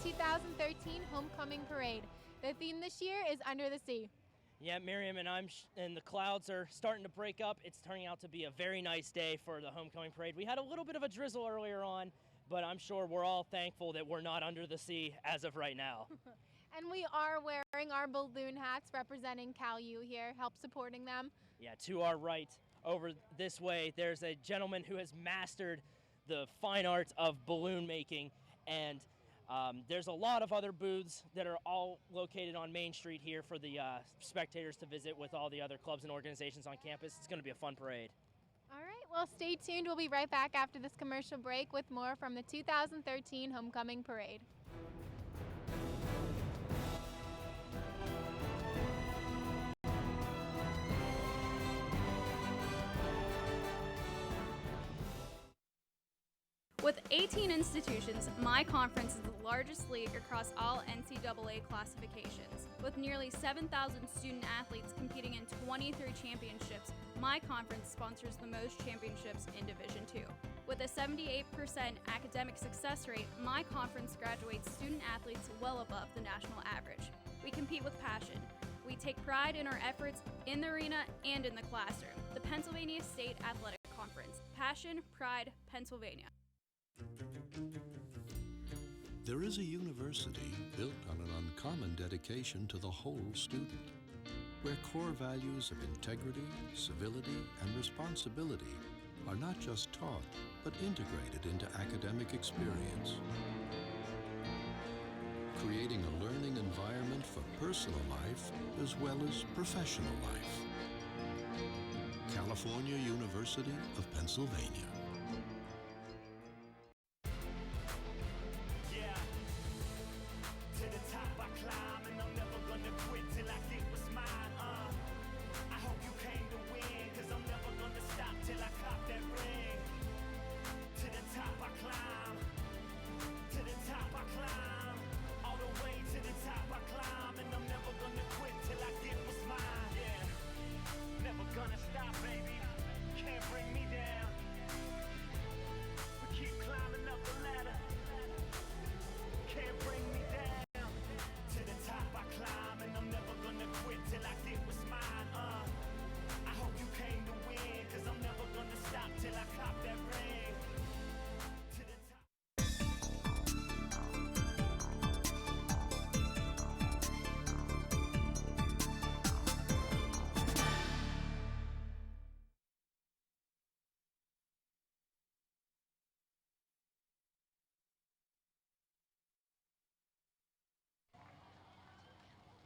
2013 Homecoming Parade. The theme this year is Under the Sea. Yeah, Miriam, and the clouds are starting to break up. It's turning out to be a very nice day for the Homecoming Parade. We had a little bit of a drizzle earlier on, but I'm sure we're all thankful that we're not under the sea as of right now. And we are wearing our balloon hats representing Cal U here, help supporting them. Yeah, to our right, over this way, there's a gentleman who has mastered the fine art of balloon making, and there's a lot of other booths that are all located on Main Street here for the spectators to visit with all the other clubs and organizations on campus. It's going to be a fun parade. All right, well, stay tuned. We'll be right back after this commercial break with more from the 2013 Homecoming Parade. With 18 institutions, my conference is the largest league across all NCAA classifications. With nearly 7,000 student athletes competing in 23 championships, my conference sponsors the most championships in Division II. With a 78% academic success rate, my conference graduates student athletes well above the national average. We compete with passion. We take pride in our efforts in the arena and in the classroom. The Pennsylvania State Athletic Conference. Passion, pride, Pennsylvania. There is a university built on an uncommon dedication to the whole student, where core values of integrity, civility, and responsibility are not just taught, but integrated into academic experience, creating a learning environment for personal life as well as professional life. California University of Pennsylvania.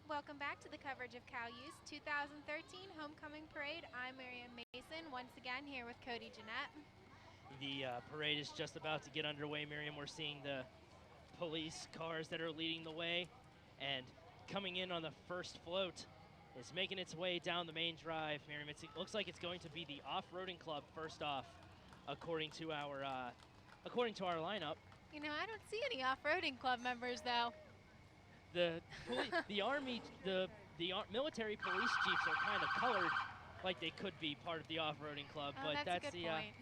Welcome back to the coverage of Cal U's 2013 Homecoming Parade. I'm Miriam Mason, once again here with Cody Jeanette. The parade is just about to get underway, Miriam. We're seeing the police cars that are leading the way, and coming in on the first float is making its way down the main drive, Miriam. It looks like it's going to be the off-roading club first off, according to our lineup. You know, I don't see any off-roading club members though. The Army, the military police jeeps are kind of colored like they could be part of the off-roading club, oh, but that's a good point.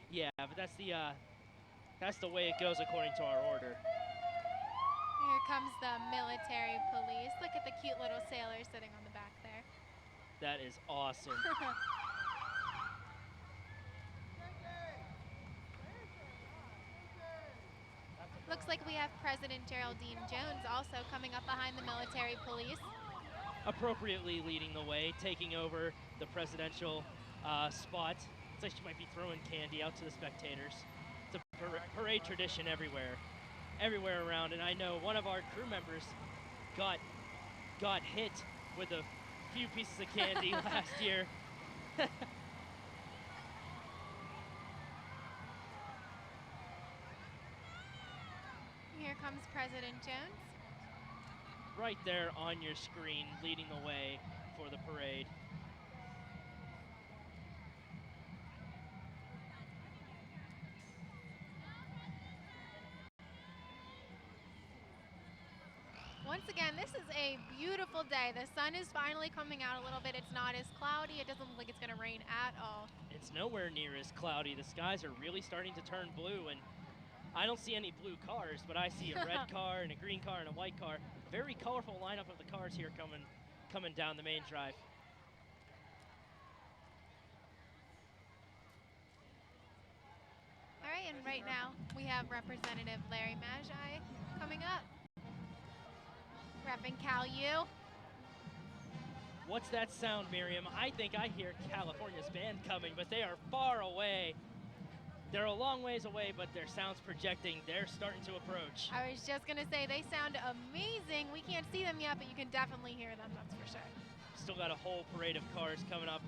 Yeah, but that's the way it goes according to our order. Here comes the military police. Look at the cute little sailor sitting on the back there. That is awesome. Looks like we have President Geraldine Jones also coming up behind the military police. Appropriately leading the way, taking over the presidential spot. It's like she might be throwing candy out to the spectators. It's a parade tradition everywhere around, and I know one of our crew members got hit with a few pieces of candy last year. Here comes President Jones. Right there on your screen, leading the way for the parade. Once again, this is a beautiful day. The sun is finally coming out a little bit. It's not as cloudy. It doesn't look like it's going to rain at all. It's nowhere near as cloudy. The skies are really starting to turn blue, and I don't see any blue cars, but I see a red car and a green car and a white car. Very colorful lineup of the cars here coming down the main drive. All right, and right now we have Representative Larry Magi coming up, repping Cal U. What's that sound, Miriam? I think I hear California's band coming, but they are far away. They're a long ways away, but their sound's projecting. They're starting to approach. I was just gonna say they sound amazing. We can't see them yet, but you can definitely hear them, that's for sure. Still got a whole parade of cars coming up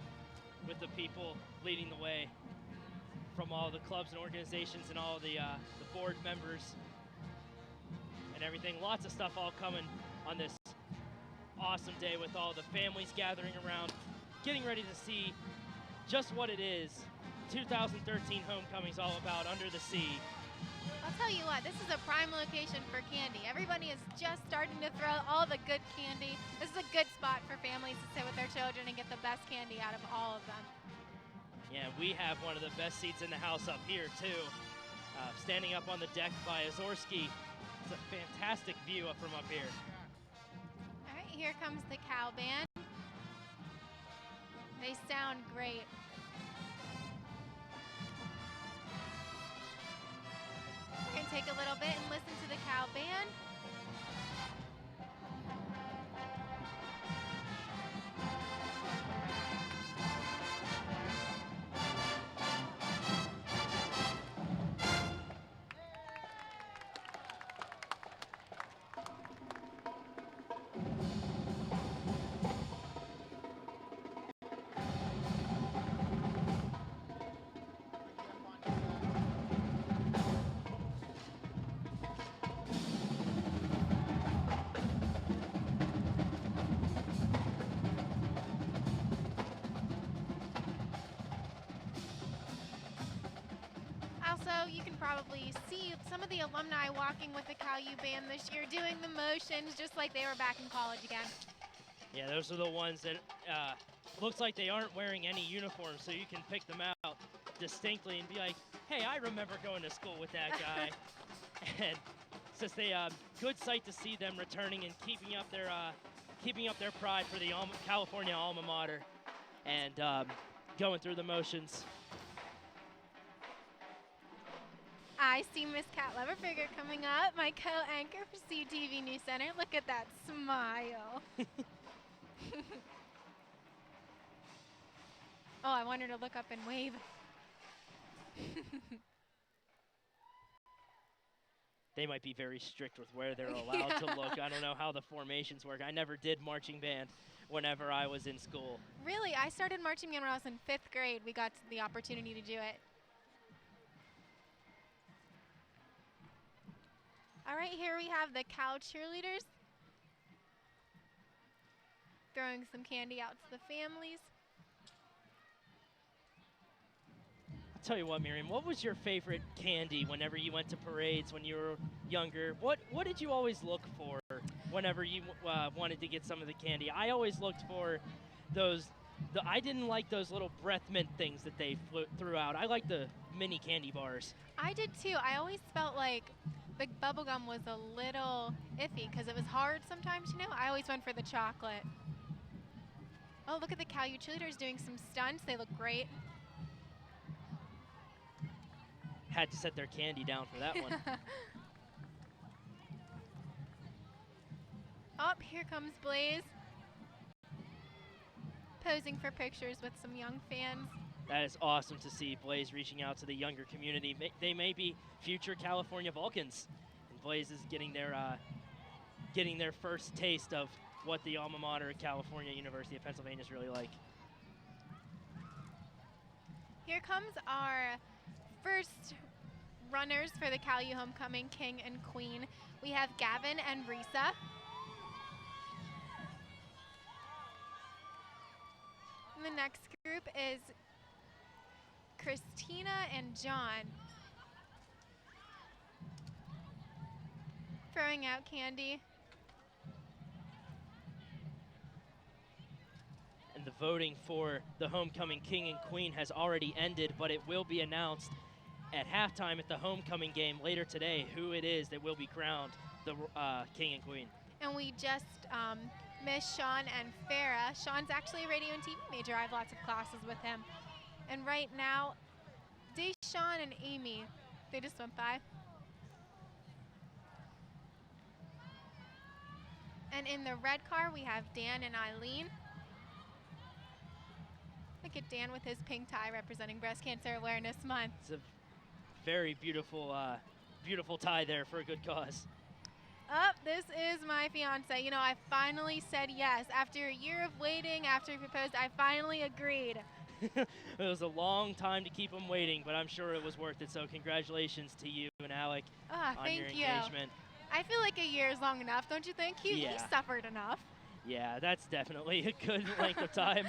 with the people leading the way from all the clubs and organizations and all the board members and everything. Lots of stuff all coming on this awesome day with all the families gathering around, getting ready to see just what it is 2013 homecoming's all about, under the sea. I'll tell you what, this is a prime location for candy. Everybody is just starting to throw all the good candy. This is a good spot for families to sit with their children and get the best candy out of all of them. Yeah, we have one of the best seats in the house up here too. Standing up on the deck by Azorski. It's a fantastic view from up here. All right, here comes the Cal Band. They sound great. We're gonna take a little bit and listen to the Cal Band. Also, you can probably see some of the alumni walking with the Cal U Band this year, doing the motions just like they were back in college again. Yeah, those are the ones that looks like they aren't wearing any uniform, so you can pick them out distinctly and be like, hey, I remember going to school with that guy. And it's just a good sight to see them returning and keeping up their pride for the California alma mater and going through the motions. I see Miss Kat Leverfigger coming up, my co-anchor for CUTV News Center. Look at that smile. Oh, I want her to look up and wave. They might be very strict with where they're allowed to look. I don't know how the formations work. I never did marching band whenever I was in school. Really? I started marching band when I was in 5th grade. We got the opportunity to do it. All right, here we have the Cal cheerleaders throwing some candy out to the families. I'll tell you what, Miriam, what was your favorite candy whenever you went to parades when you were younger? What did you always look for whenever you wanted to get some of the candy? I always looked for I didn't like those little breath mint things that they threw out. I liked the mini candy bars. I did too. I always felt like the bubble gum was a little iffy because it was hard sometimes, you know? I always went for the chocolate. Oh, look at the Cal U cheerleaders doing some stunts. They look great. Had to set their candy down for that one. Oh, here comes Blaze. Posing for pictures with some young fans. That is awesome to see Blaze reaching out to the younger community. They may be future California Vulcans. And Blaze is getting their first taste of what the alma mater of California University of Pennsylvania is really like. Here comes our first runners for the Cal U Homecoming, King and Queen. We have Gavin and Risa. And the next group is Christina and John. Throwing out candy. And the voting for the homecoming king and queen has already ended, but it will be announced at halftime at the homecoming game later today who it is that will be crowned the king and queen. And we just missed Sean and Farah. Sean's actually a radio and TV major. I have lots of classes with him. And right now, Deshawn and Amy, they just went by. And in the red car, we have Dan and Eileen. Look at Dan with his pink tie representing Breast Cancer Awareness Month. It's a very beautiful, beautiful tie there for a good cause. Oh, this is my fiance. You know, I finally said yes. After a year of waiting, after he proposed, I finally agreed. It was a long time to keep him waiting, but I'm sure it was worth it. So congratulations to you and Alec on your engagement. I feel like a year is long enough, don't you think? He suffered enough. Yeah, that's definitely a good length of time.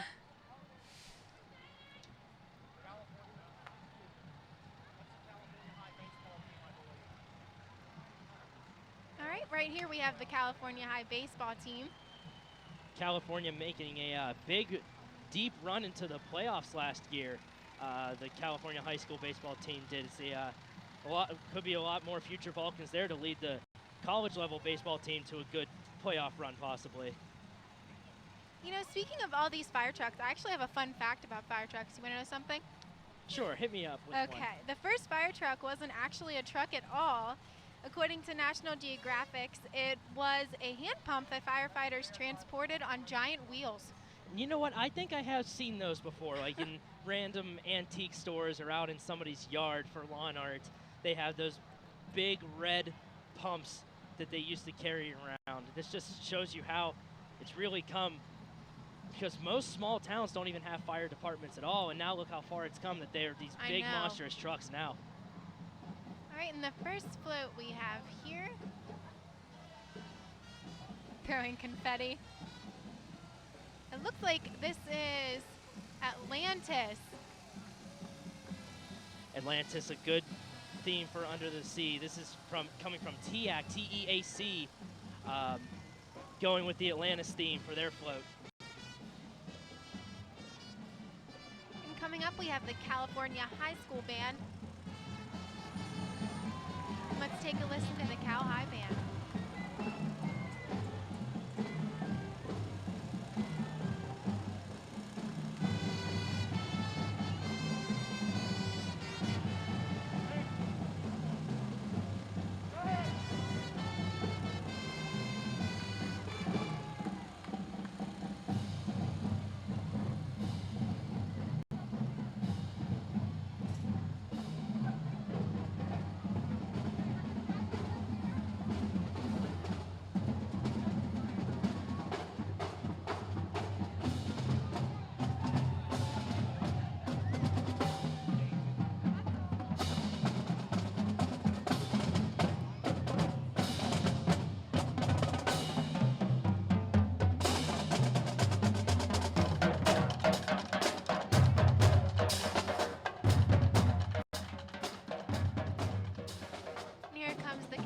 All right, right here we have the California High baseball team. California making a big, deep run into the playoffs last year. The California high school baseball team did. It's could be a lot more future Vulcans there to lead the college level baseball team to a good playoff run possibly. You know, speaking of all these fire trucks, I actually have a fun fact about fire trucks. You want to know something? Sure, hit me up with one. Okay, the first fire truck wasn't actually a truck at all. According to National Geographic, it was a hand pump that firefighters transported on giant wheels. You know what? I think I have seen those before, like in random antique stores or out in somebody's yard for lawn art. They have those big red pumps that they used to carry around. This just shows you how it's really come, because most small towns don't even have fire departments at all, and now look how far it's come that they are these big monstrous trucks now. All right, and the first float we have here, throwing confetti. It looks like this is Atlantis. Atlantis, a good theme for Under the Sea. This is coming from TEAC, T-E-A-C, going with the Atlantis theme for their float. And coming up, we have the California High School Band. Let's take a listen to the Cal High Band.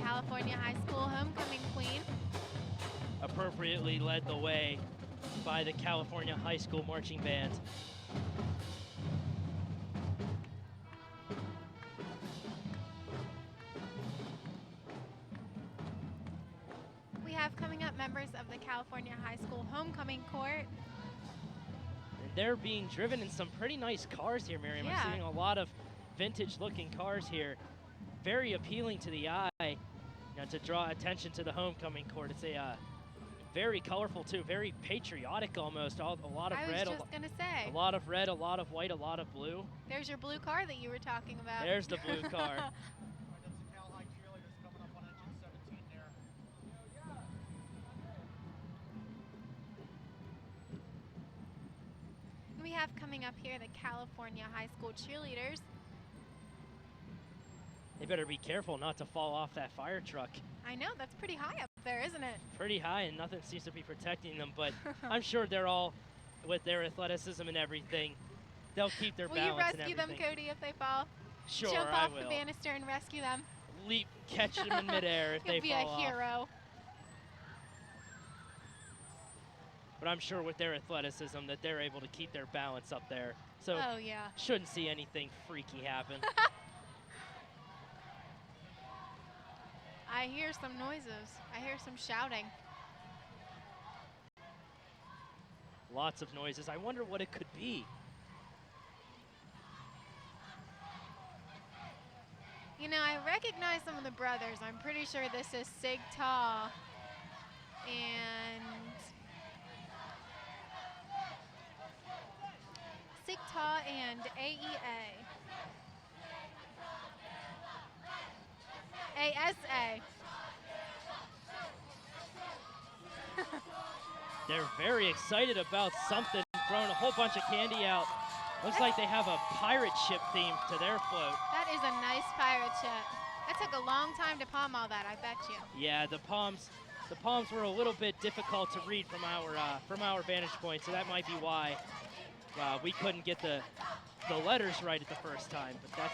California High School Homecoming Queen. Appropriately led the way by the California High School Marching Band. We have coming up members of the California High School Homecoming Court. And they're being driven in some pretty nice cars here, Miriam. Yeah. I'm seeing a lot of vintage looking cars here. Very appealing to the eye, to draw attention to the homecoming court. It's a very colorful too, very patriotic almost. A lot of red. I was just gonna say. A lot of red, a lot of white, a lot of blue. There's your blue car that you were talking about. There's the blue car. We have coming up here the California High School cheerleaders. They better be careful not to fall off that fire truck. I know, that's pretty high up there, isn't it? Pretty high, and nothing seems to be protecting them, but I'm sure they're all, with their athleticism and everything, they'll keep their balance and everything. Will you rescue them, Cody, if they fall? Sure, Jump I off will. the banister and rescue them. Leap, catch them in midair if they fall You'll off. be a hero. But I'm sure with their athleticism that they're able to keep their balance up there. So oh, yeah. shouldn't see anything freaky happen. I hear some noises. I hear some shouting. Lots of noises. I wonder what it could be. You know, I recognize some of the brothers. I'm pretty sure this is Sig Ta and AEA. ASA. They're very excited about something, throwing a whole bunch of candy out. Looks like they have a pirate ship theme to their float. That is a nice pirate ship. That took a long time to palm all that, I bet you. Yeah, the palms were a little bit difficult to read from our vantage point, so that might be why we couldn't get the letters right at the first time. But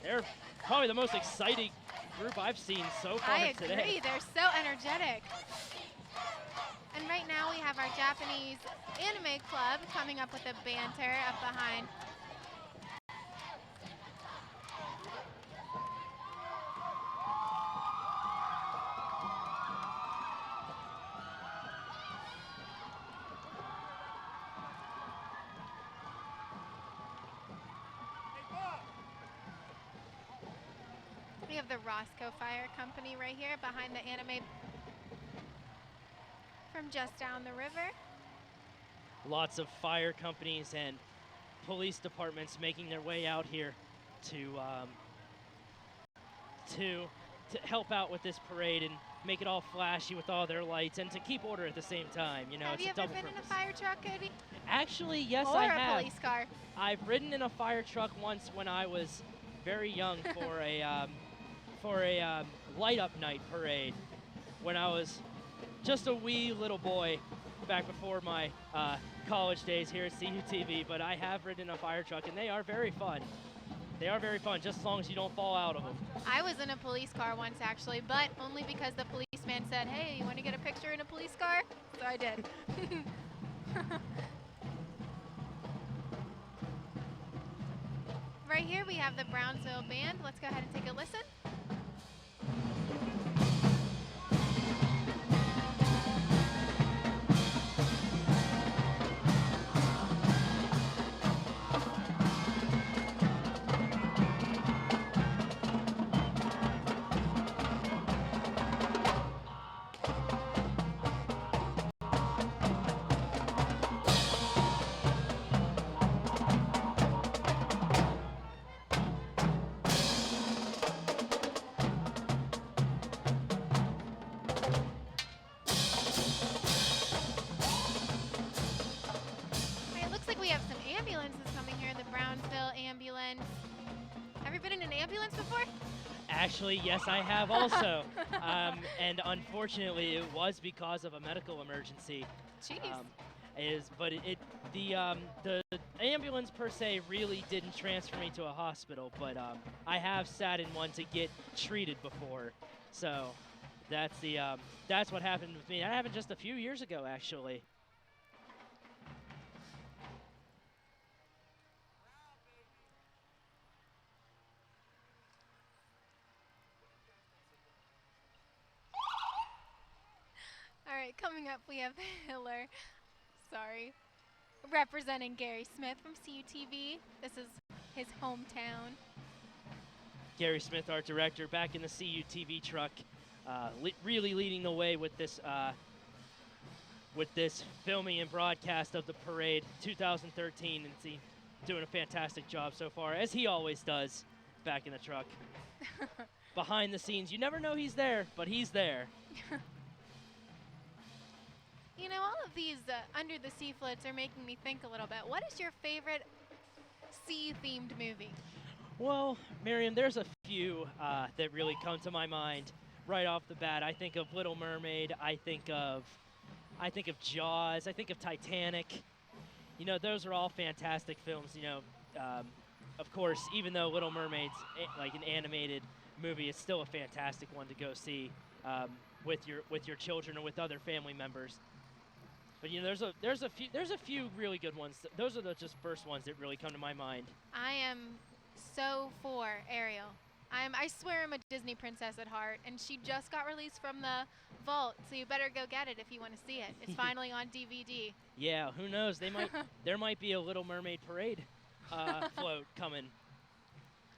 they're probably the most exciting group I've seen so far today. I agree. They're so energetic. And right now we have our Japanese anime club coming up with a banter up behind. We have the Roscoe Fire Company right here behind the anime from just down the river. Lots of fire companies and police departments making their way out here to help out with this parade and make it all flashy with all their lights and to keep order at the same time. You know, Have it's you a ever double purpose. purpose. In a fire truck, Cody? Actually, yes, or I a have. Police car. I've ridden in a fire truck once when I was very young for a light up night parade when I was just a wee little boy back before my college days here at CUTV, but I have ridden a fire truck and they are very fun. They are very fun, just as long as you don't fall out of them. I was in a police car once actually, but only because the policeman said, hey, you want to get a picture in a police car? So I did. Right here we have the Brownsville Band. Let's go ahead and take a listen. We have some ambulances coming here in the Brownsville ambulance. Have you been in an ambulance before? Actually, yes, I have also. And unfortunately, it was because of a medical emergency. Jeez. The ambulance per se really didn't transfer me to a hospital, but I have sat in one to get treated before. So that's what happened with me. That happened just a few years ago, actually. All right, coming up we have Hiller, representing Gary Smith from CUTV. This is his hometown. Gary Smith, our director, back in the CUTV truck, really leading the way with this filming and broadcast of the parade 2013, and he's doing a fantastic job so far, as he always does back in the truck. Behind the scenes, you never know he's there, but he's there. You know, all of these under the sea floats are making me think a little bit. What is your favorite sea-themed movie? Well, Miriam, there's a few that really come to my mind right off the bat. I think of Little Mermaid. I think of Jaws. I think of Titanic. You know, those are all fantastic films. You know, of course, even though Little Mermaid's like an animated movie, it's still a fantastic one to go see with your children or with other family members. But you know, there's a few really good ones. Those are the just first ones that really come to my mind. I am so for Ariel. I swear I'm a Disney princess at heart, and she just got released from the vault, so you better go get it if you want to see it. It's finally on DVD. Yeah, who knows? There might be a Little Mermaid parade float coming.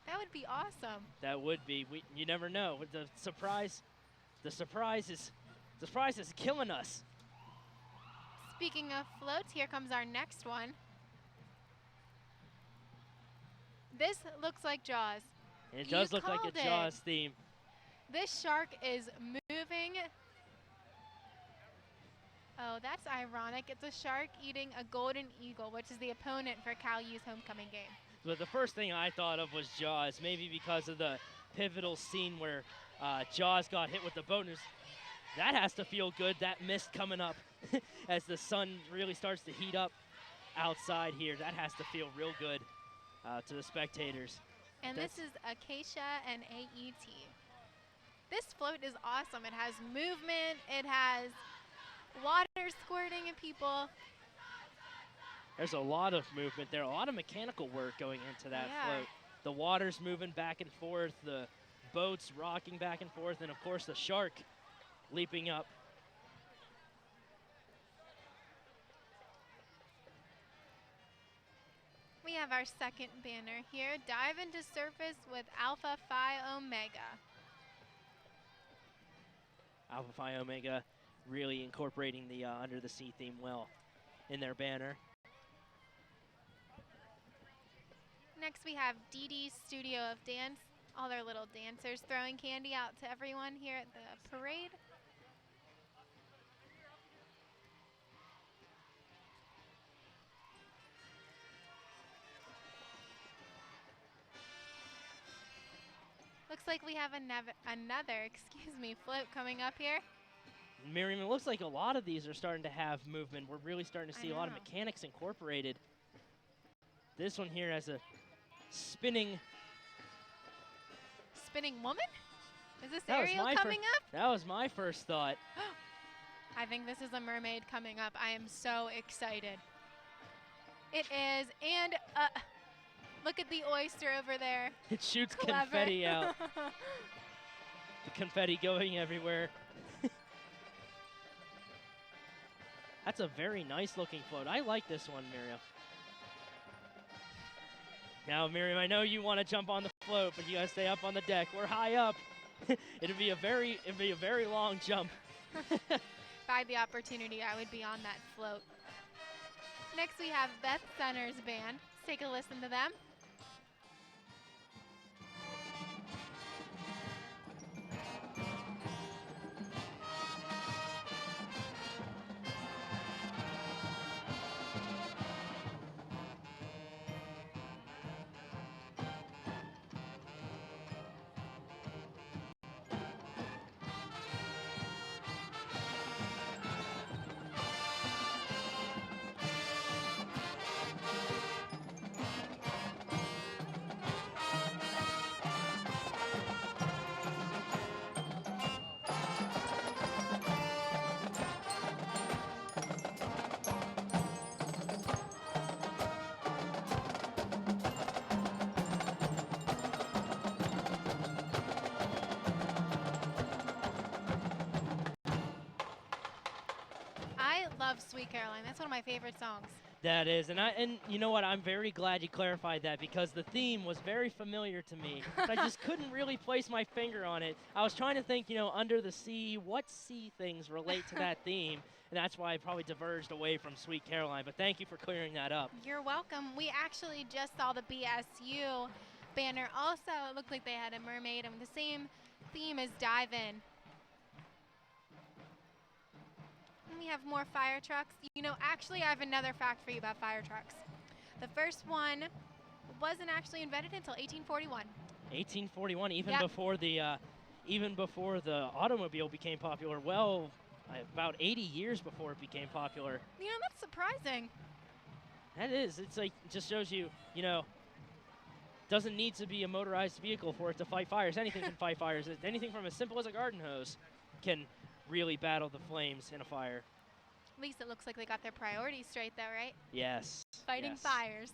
That would be awesome. That would be. You never know. The surprise is killing us. Speaking of floats, here comes our next one. This looks like Jaws. It does look like a called it. Jaws theme. This shark is moving. Oh, that's ironic. It's a shark eating a golden eagle, which is the opponent for Cal U's homecoming game. But the first thing I thought of was Jaws, maybe because of the pivotal scene where Jaws got hit with the boat. That has to feel good, that mist coming up as the sun really starts to heat up outside here. That has to feel real good to the spectators. And this is Acacia and AET. This float is awesome. It has movement. It has water squirting at people. There's a lot of movement there, a lot of mechanical work going into that float. The water's moving back and forth, the boat's rocking back and forth, and of course the shark leaping up. We have our second banner here. Dive into surface with Alpha Phi Omega. Alpha Phi Omega really incorporating the Under the Sea theme well in their banner. Next we have DD's Studio of Dance. All their little dancers throwing candy out to everyone here at the parade. Looks like we have another float coming up here. Miriam, it looks like a lot of these are starting to have movement. We're really starting to see a lot of mechanics incorporated. This one here has a spinning woman? Is this Ariel coming up? That was my first thought. I think this is a mermaid coming up. I am so excited. It is, and look at the oyster over there. It shoots confetti out. The confetti going everywhere. That's a very nice looking float. I like this one, Miriam. Now, Miriam, I know you want to jump on the float, but you gotta stay up on the deck. We're high up. It'd be a very long jump. If I had the opportunity, I would be on that float. Next, we have Beth Center's band. Let's take a listen to them. Love Sweet Caroline. That's one of my favorite songs. That is, and you know what? I'm very glad you clarified that because the theme was very familiar to me. But I just couldn't really place my finger on it. I was trying to think, Under the Sea, what sea things relate to that theme? And that's why I probably diverged away from Sweet Caroline. But thank you for clearing that up. You're welcome. We actually just saw the BSU banner. Also, it looked like they had a mermaid and the same theme as Dive In. We have more fire trucks. Actually, I have another fact for you about fire trucks. The first one wasn't actually invented until 1841. 1841, even before the automobile became popular. Well, about 80 years before it became popular. That's surprising. That is. It's like it just shows you, doesn't need to be a motorized vehicle for it to fight fires. Anything can fight fires. Anything from as simple as a garden hose can really battle the flames in a fire. At least it looks like they got their priorities straight though, right? Yes. Fighting fires.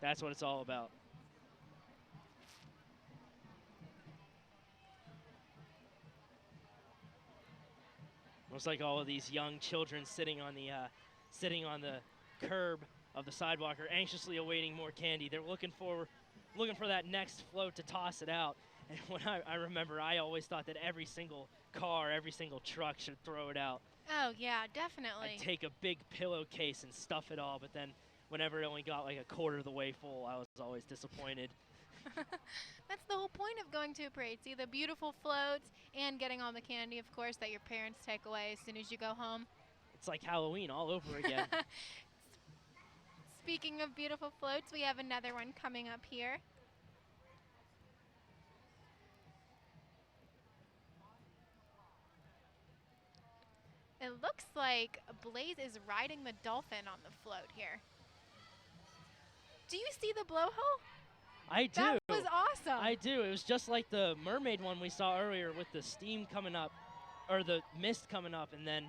That's what it's all about. Looks like all of these young children sitting on the curb of the sidewalk are anxiously awaiting more candy. They're looking for that next float to toss it out. And when I remember, I always thought that every single car, every single truck should throw it out. Oh, yeah, definitely. I'd take a big pillowcase and stuff it all, but then whenever it only got like a quarter of the way full, I was always disappointed. That's the whole point of going to a parade. See the beautiful floats and getting all the candy, of course, that your parents take away as soon as you go home. It's like Halloween all over again. Speaking of beautiful floats, we have another one coming up here. It looks like Blaze is riding the dolphin on the float here. Do you see the blowhole? I do. That was awesome. I do. It was just like the mermaid one we saw earlier with the steam coming up, or the mist coming up, and then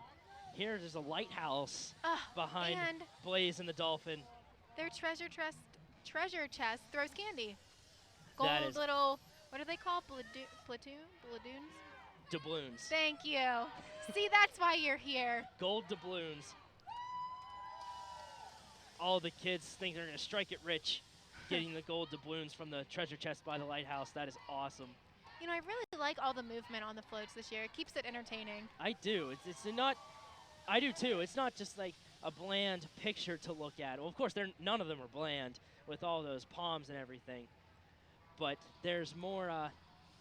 here there's a lighthouse behind and Blaze and the dolphin. their treasure chest throws candy. That Gold is- little, what are they called? Balloons? Doubloons. Thank you. See, that's why you're here. Gold doubloons. All the kids think they're going to strike it rich getting the gold doubloons from the treasure chest by the lighthouse. That is awesome. You know, I really like all the movement on the floats this year. It keeps it entertaining. I do. It's not. I do too. It's not just like a bland picture to look at. Well, of course, none of them are bland with all those palms and everything. But there's more.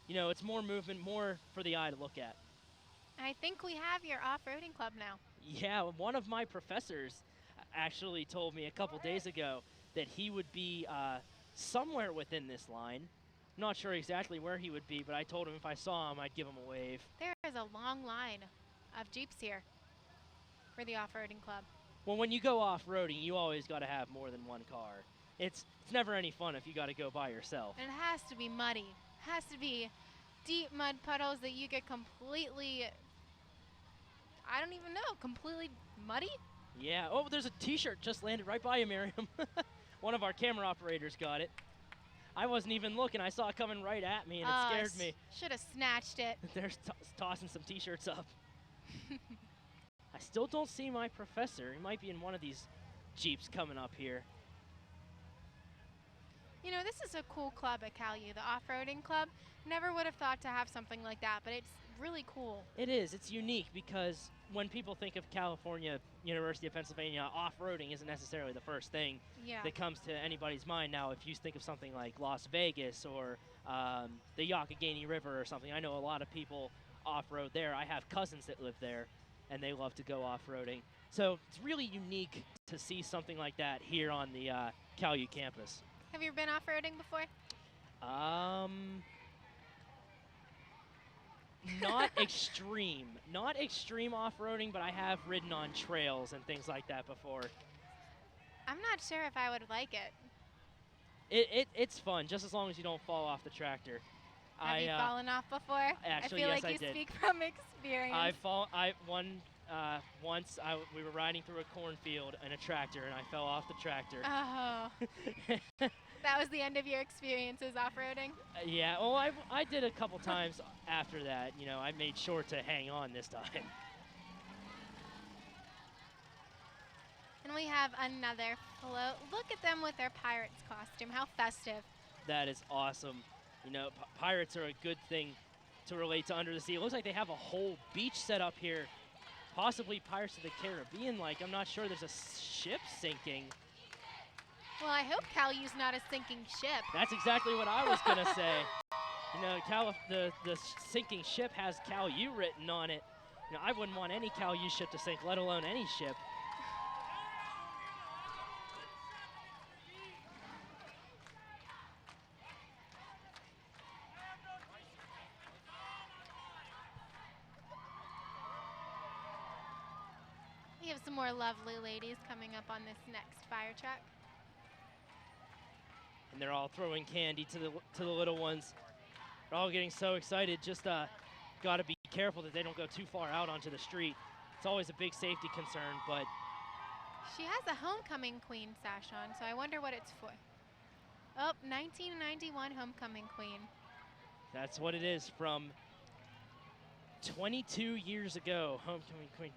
It's more movement, more for the eye to look at. I think we have your off-roading club now. Yeah, one of my professors actually told me a couple days ago that he would be somewhere within this line. I'm not sure exactly where he would be, but I told him if I saw him, I'd give him a wave. There is a long line of Jeeps here for the off-roading club. Well, when you go off-roading, you always got to have more than one car. It's never any fun if you got to go by yourself. And it has to be muddy. It has to be deep mud puddles that you get completely, I don't even know, completely muddy? Yeah. Oh, there's a T-shirt just landed right by you, Miriam. One of our camera operators got it. I wasn't even looking. I saw it coming right at me, and it scared me. Should have snatched it. They're tossing some T-shirts up. I still don't see my professor. He might be in one of these Jeeps coming up here. You know, this is a cool club at CalU, the off-roading club. Never would have thought to have something like that, but it's really cool. It is. It's unique because when people think of California, University of Pennsylvania, off-roading isn't necessarily the first thing that comes to anybody's mind. Now, if you think of something like Las Vegas or the Youghiogheny River or something, I know a lot of people off-road there. I have cousins that live there, and they love to go off-roading. So it's really unique to see something like that here on the CalU campus. Have you been off-roading before? Not extreme. Not extreme off-roading, but I have ridden on trails and things like that before. I'm not sure if I would like it. It's fun, just as long as you don't fall off the tractor. Have you fallen off before? Actually, I feel yes, like you I did. speak from experience. Once we were riding through a cornfield in a tractor, and I fell off the tractor. Oh. That was the end of your experiences off-roading? Yeah, well, I did a couple times after that. I made sure to hang on this time. And we have another float. Look at them with their pirate's costume. How festive. That is awesome. Pirates are a good thing to relate to under the sea. It looks like they have a whole beach set up here. Possibly Pirates of the Caribbean, I'm not sure there's a ship sinking. Well, I hope CalU's not a sinking ship. That's exactly what I was going to say. The sinking ship has CalU written on it. I wouldn't want any CalU ship to sink, let alone any ship. We have some more lovely ladies coming up on this next fire truck. And they're all throwing candy to the little ones. They're all getting so excited. Just got to be careful that they don't go too far out onto the street. It's always a big safety concern, but She has a homecoming queen sash on, so I wonder what it's for. Oh, 1991 homecoming queen. that's what it is from 22 years ago, homecoming queen.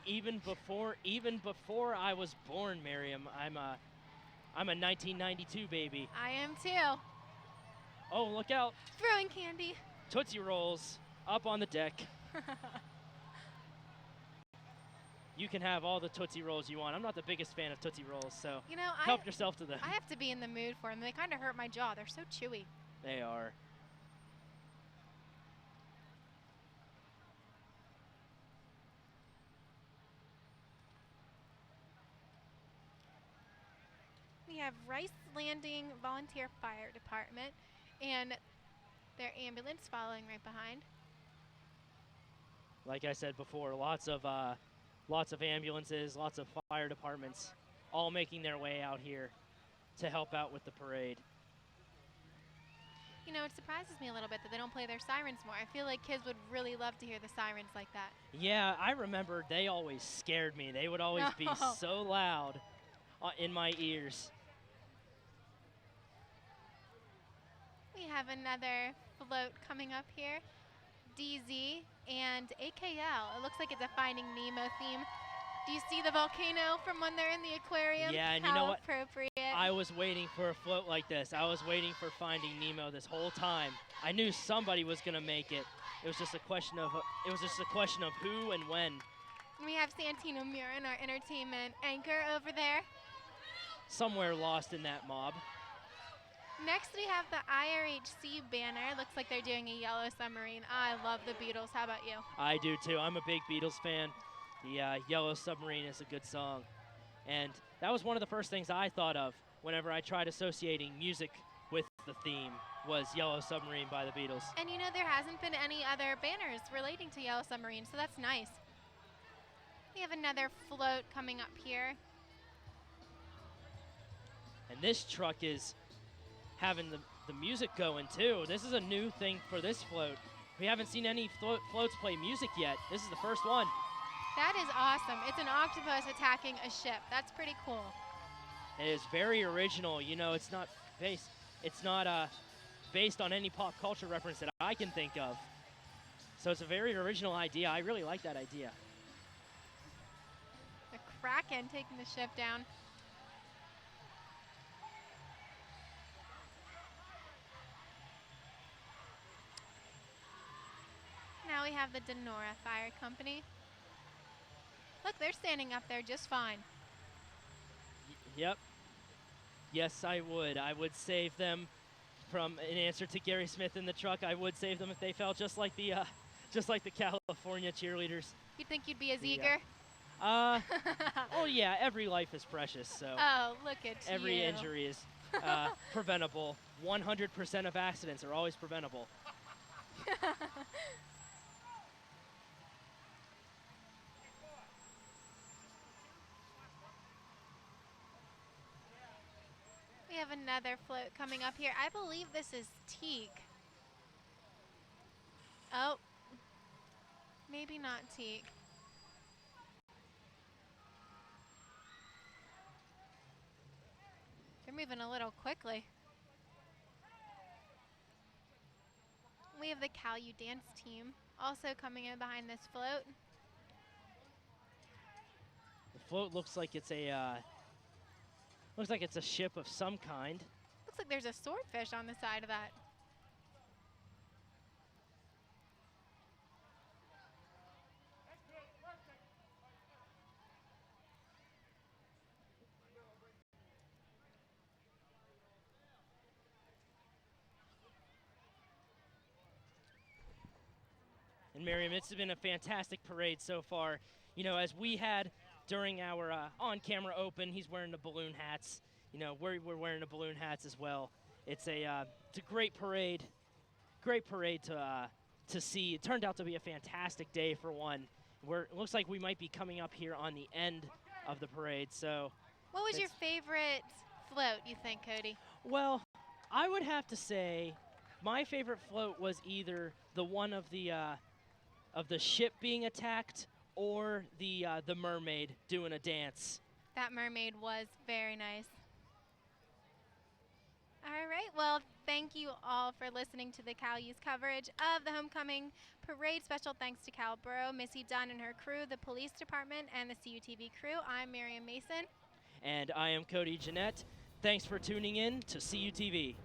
Even before I was born, Miriam. I'm a 1992 baby. I am too. Oh, look out. Throwing candy. Tootsie Rolls up on the deck. You can have all the Tootsie Rolls you want. I'm not the biggest fan of Tootsie Rolls, so You know, help yourself to them. I have to be in the mood for them. They kind of hurt my jaw. They're so chewy. They are. We have Rice Landing Volunteer Fire Department and their ambulance following right behind. Like I said before, lots of ambulances, lots of fire departments, all making their way out here to help out with the parade. You know, it surprises me a little bit that they don't play their sirens more. I feel like kids would really love to hear the sirens like that. Yeah, I remember they always scared me. They would always be so loud in my ears. We have another float coming up here. DZ and AKL. It looks like it's a Finding Nemo theme. Do you see the volcano from when they're in the aquarium? Yeah, and How you know what? Appropriate. I was waiting for a float like this. I was waiting for Finding Nemo this whole time. I knew somebody was gonna make it. It was just a question of who and when. We have Santino Murin, our entertainment anchor, over there. Somewhere lost in that mob. Next, we have the IRHC banner. Looks like they're doing a Yellow Submarine. I love the Beatles. How about you? I do too. I'm a big Beatles fan. The Yellow Submarine is a good song. And that was one of the first things I thought of whenever I tried associating music with the theme was Yellow Submarine by the Beatles. And you know, there hasn't been any other banners relating to Yellow Submarine, so that's nice. We have another float coming up here. And this truck is having the music going too. This is a new thing for this float. We haven't seen any floats play music yet. This is the first one. That is awesome. It's an octopus attacking a ship. That's pretty cool. It is very original. You know, it's not based on any pop culture reference that I can think of. So it's a very original idea. I really like that idea. The Kraken taking the ship down. Now we have the Denora Fire Company. Look, they're standing up there just fine. Yep. Yes, I would. I would save them from an answer to Gary Smith in the truck. I would save them if they fell just like the California cheerleaders. You'd think you'd be as eager? Oh yeah, every life is precious, so. Oh, look at you. Every injury is preventable. 100% of accidents are always preventable. We have another float coming up here. I believe this is teak. Oh, maybe not teak. They're moving a little quickly. We have the CalU dance team also coming in behind this float. The float looks like it's a ship of some kind. Looks like there's a swordfish on the side of that. And Miriam, it's been a fantastic parade so far. You know, as we had during our on-camera open, he's wearing the balloon hats. You know, we're wearing the balloon hats as well. It's a great parade to see. It turned out to be a fantastic day for one. It looks like we might be coming up here on the end of the parade. So, what was your favorite float, you think, Cody? Well, I would have to say my favorite float was either the one of the ship being attacked or the mermaid doing a dance. That mermaid was very nice. All right. Well, thank you all for listening to the Cal Youth coverage of the homecoming parade. Special thanks to Cal Borough, Missy Dunn and her crew, the police department, and the CUTV crew. I'm Miriam Mason. And I am Cody Jeanette. Thanks for tuning in to CUTV.